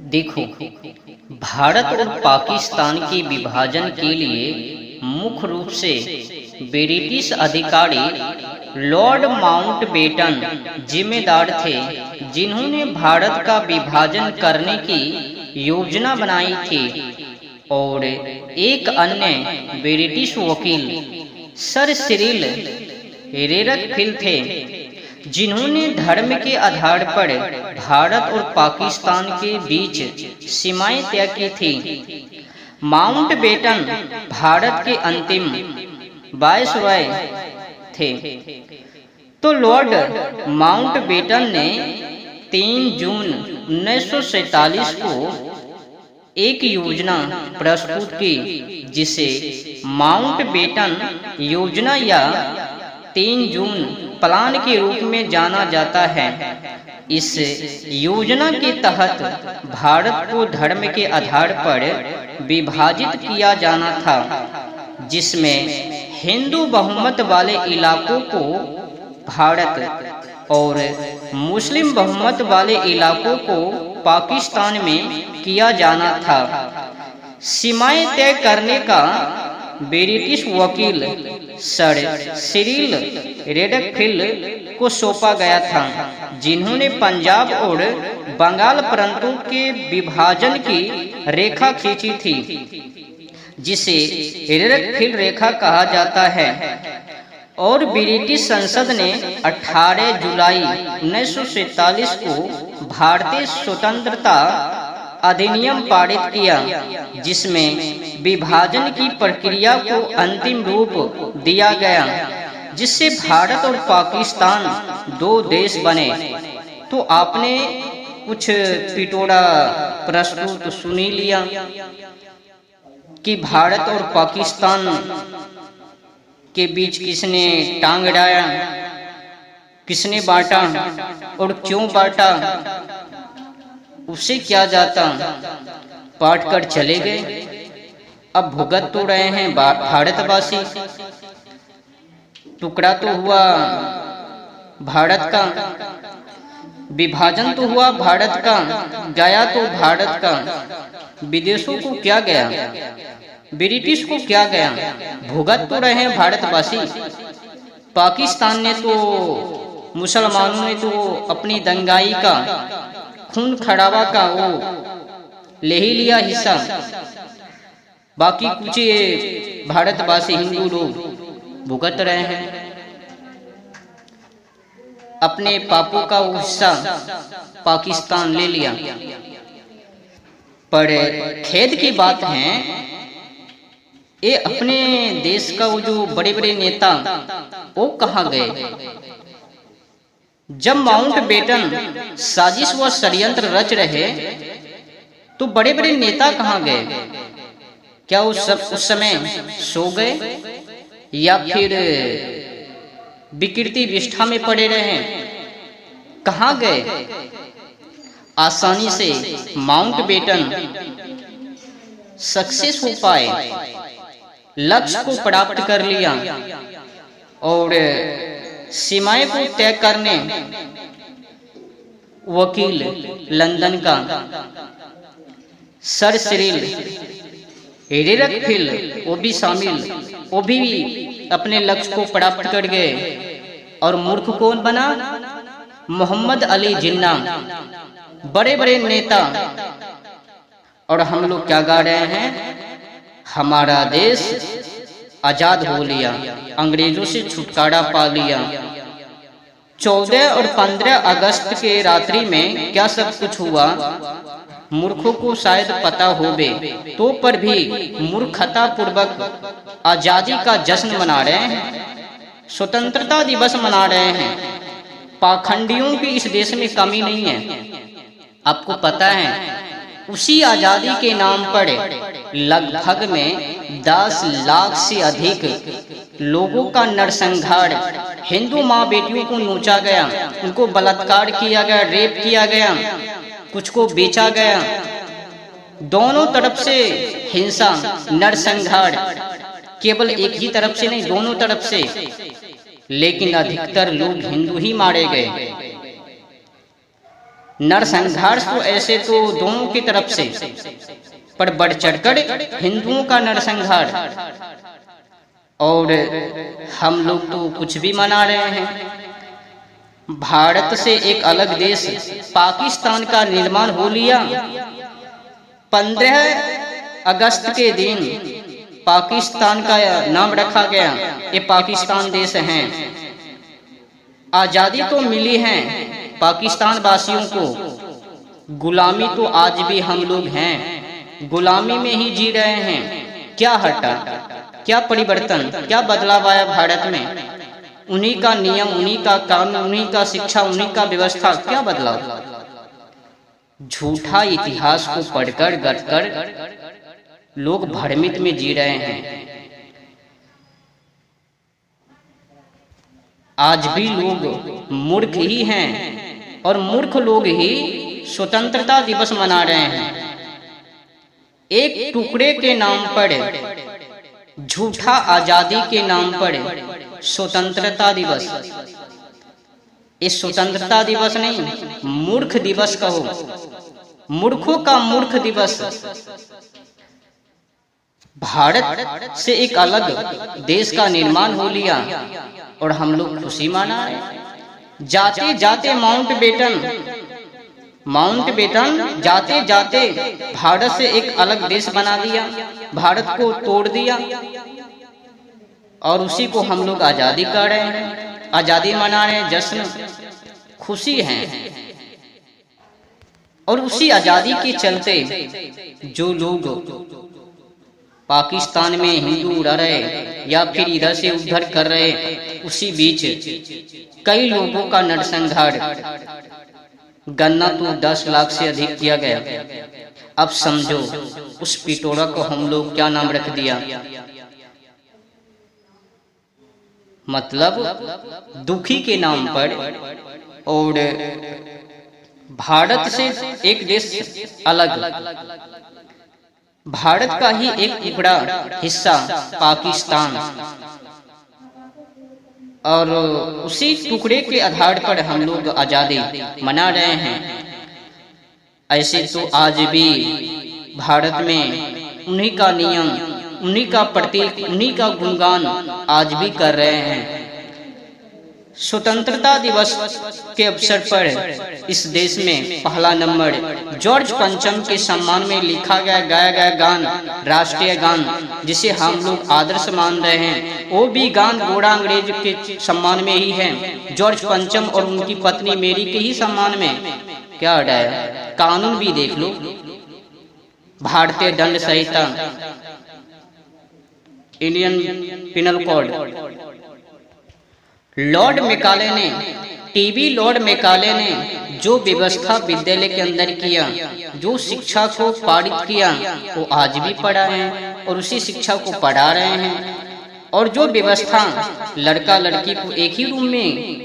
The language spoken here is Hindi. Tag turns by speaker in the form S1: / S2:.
S1: देखो, भारत और पाकिस्तान के विभाजन के लिए मुख्य रूप से ब्रिटिश अधिकारी लॉर्ड माउंटबेटन जिम्मेदार थे, जिन्होंने भारत का विभाजन करने की योजना बनाई थी। और एक अन्य ब्रिटिश वकील सर सिरिल रेडक्लिफ थे, जिन्होंने धर्म के आधार पर भारत और पाकिस्तान के बीच सीमाएं तय की थी। माउंटबेटन भारत के अंतिम वायसरॉय थे। तो लॉर्ड माउंटबेटन ने 3 जून 1947 को एक योजना प्रस्तुत की, जिसे माउंटबेटन योजना या 3 जून प्लान के रूप में जाना जाता है। इस योजना के तहत भारत को धर्म के आधार पर विभाजित किया जाना था, जिसमें हिंदू बहुमत वाले इलाकों को भारत और मुस्लिम बहुमत वाले इलाकों को पाकिस्तान में किया जाना था। सीमाएं तय करने का ब्रिटिश वकील सर सिरिल रेडक्लिफ को सौंपा गया था, जिन्होंने पंजाब और बंगाल प्रांतों के विभाजन की रेखा खींची थी, जिसे रेडक्लिफ रेखा कहा जाता है। और ब्रिटिश संसद ने 18 जुलाई 1947 को भारतीय स्वतंत्रता अधिनियम पारित किया, जिसमें विभाजन की प्रक्रिया को अंतिम रूप दिया गया, जिससे भारत और पाकिस्तान 2 देश बने। तो आपने कुछ पिटोरा प्रस्तुत सुनी लिया कि भारत और पाकिस्तान के बीच किसने टांग अड़ाया, किसने बांटा और क्यों बांटा, उससे क्या जाता, पाट कर चले गए। अब भुगत तो रहे हैं भारतवासी। टुकड़ा तो हुआ भारत का, विभाजन तो हुआ भारत का, गया तो भारत का। विदेशों को क्या गया, ब्रिटिश को क्या गया, भुगत तो रहे हैं भारतवासी। पाकिस्तान ने तो, मुसलमानों ने तो अपनी दंगाई का, खून खराबा का वो ले ही लिया हिस्सा। बाकी कुछ भारतवासी हिंदू लोग भुगत रहे हैं अपने पापों का वो हिस्सा, पाकिस्तान ले लिया। पर खेद की बात है, ये अपने देश का वो जो बड़े बड़े नेता वो कहाँ गए? जब माउंटबेटन साजिश व षड्यंत्र रच रहे तो बड़े बड़े नेता कहाँ गए? क्या उस समय सो गए या फिर विकृति विष्ठा में पड़े रहे? कहाँ गए? आसानी से माउंटबेटन सक्सेस हो पाए, लक्ष्य को प्राप्त कर लिया और सीमाएं को तय करने वकील लंदन का सर सिरिल रेडक्लिफ वो भी शामिल, वो भी अपने लक्ष्य को प्राप्त कर गए। और मूर्ख कौन बना? मोहम्मद अली जिन्ना, बड़े बड़े नेता। और हम लोग क्या गा रहे हैं? हमारा देश आजाद हो लिया, अंग्रेजों से छुटकारा पा लिया। 14 और 15 अगस्त के रात्रि में क्या सब कुछ हुआ, मूर्खों को शायद पता होवे, तो पर भी मूर्खता पूर्वक आजादी का जश्न मना रहे हैं, स्वतंत्रता दिवस मना रहे हैं। पाखंडियों की इस देश में कमी नहीं है। आपको पता है, उसी आजादी के नाम पर लगभग में 10 लाख से अधिक लोगों का नरसंहार, हिंदू माँ बेटियों को नोचा गया, उनको बलात्कार किया गया, रेप किया गया, कुछ को बेचा गया। दोनों तरफ से हिंसा, नरसंहार, केवल एक ही तरफ से नहीं, दोनों तरफ से। लेकिन अधिकतर लोग हिंदू ही मारे गए। नरसंहार तो ऐसे तो दोनों की तरफ से, पर बढ़ चढ़कर हिंदुओं का नरसंहार। और हम लोग तो कुछ भी मना रहे हैं। भारत से एक अलग देश पाकिस्तान का निर्माण हो लिया। 15 अगस्त के दिन पाकिस्तान का नाम रखा गया, ये पाकिस्तान देश है। आजादी तो मिली है पाकिस्तान वासियों को, गुलामी तो आज भी हम लोग हैं, गुलामी में ही जी रहे हैं। क्या हटा, क्या परिवर्तन, क्या बदलाव आया भारत में? उन्हीं का नियम, उन्हीं का कानून, उन्हीं का शिक्षा, उन्हीं का व्यवस्था, क्या बदलाव? झूठा इतिहास को पढ़कर गढ़कर लोग भ्रमित में जी रहे हैं। आज भी लोग मूर्ख ही हैं और मूर्ख लोग ही स्वतंत्रता दिवस मना रहे हैं। एक टुकड़े के नाम पर, झूठा आजादी के नाम पर स्वतंत्रता दिवस। इस स्वतंत्रता दिवस नहीं, मूर्ख दिवस कहो, मूर्खों का मूर्ख दिवस। भारत से एक अलग देश का निर्माण हो लिया और हम लोग खुशी मना रहे। जाते जाते माउंट बेटन जाते जाते भारत से एक अलग देश बना दिया, भारत को तोड़ दिया, और उसी को हम लोग आजादी कर रहे हैं, आजादी मना रहे हैं, जश्न खुशी है। और उसी आजादी के चलते जो लोग पाकिस्तान में हिंदू रह रहे या फिर इधर से उधर कर रहे, उसी बीच कई लोगों का नरसंहार, गन्ना तो 10 लाख से अधिक किया गया। अब समझो उस पिटोरा को हम लोग क्या नाम रख दिया, मतलब दुखी के नाम पर। और भारत से एक देश अलग, भारत का ही एक टुकड़ा हिस्सा पाकिस्तान, और उसी टुकड़े के आधार पर हम लोग आजादी मना रहे हैं। ऐसे तो आज भी भारत में उन्हीं का नियम, उन्हीं का प्रतीक, उन्हीं का गुणगान आज भी कर रहे हैं। स्वतंत्रता दिवस के अवसर पर इस देश में पहला नंबर जॉर्ज पंचम के सम्मान में लिखा गया, गाया गया गान, राष्ट्रीय गान, जिसे हम लोग आदर्श मान रहे हैं, वो भी गान गोरा अंग्रेज के सम्मान में ही है, जॉर्ज पंचम और उनकी पत्नी मेरी के ही सम्मान में। क्या अड़ाया, कानून भी देख लो, भारतीय दंड संहिता, Indian penal code. Lord Macaulay ने, टीबी लॉर्ड मेकाले ने जो व्यवस्था विद्यालय के अंदर किया, जो शिक्षा को पारित किया, वो आज भी पढ़ा है और उसी शिक्षा को पढ़ा रहे हैं। और जो व्यवस्था लड़का लड़की को एक ही रूम में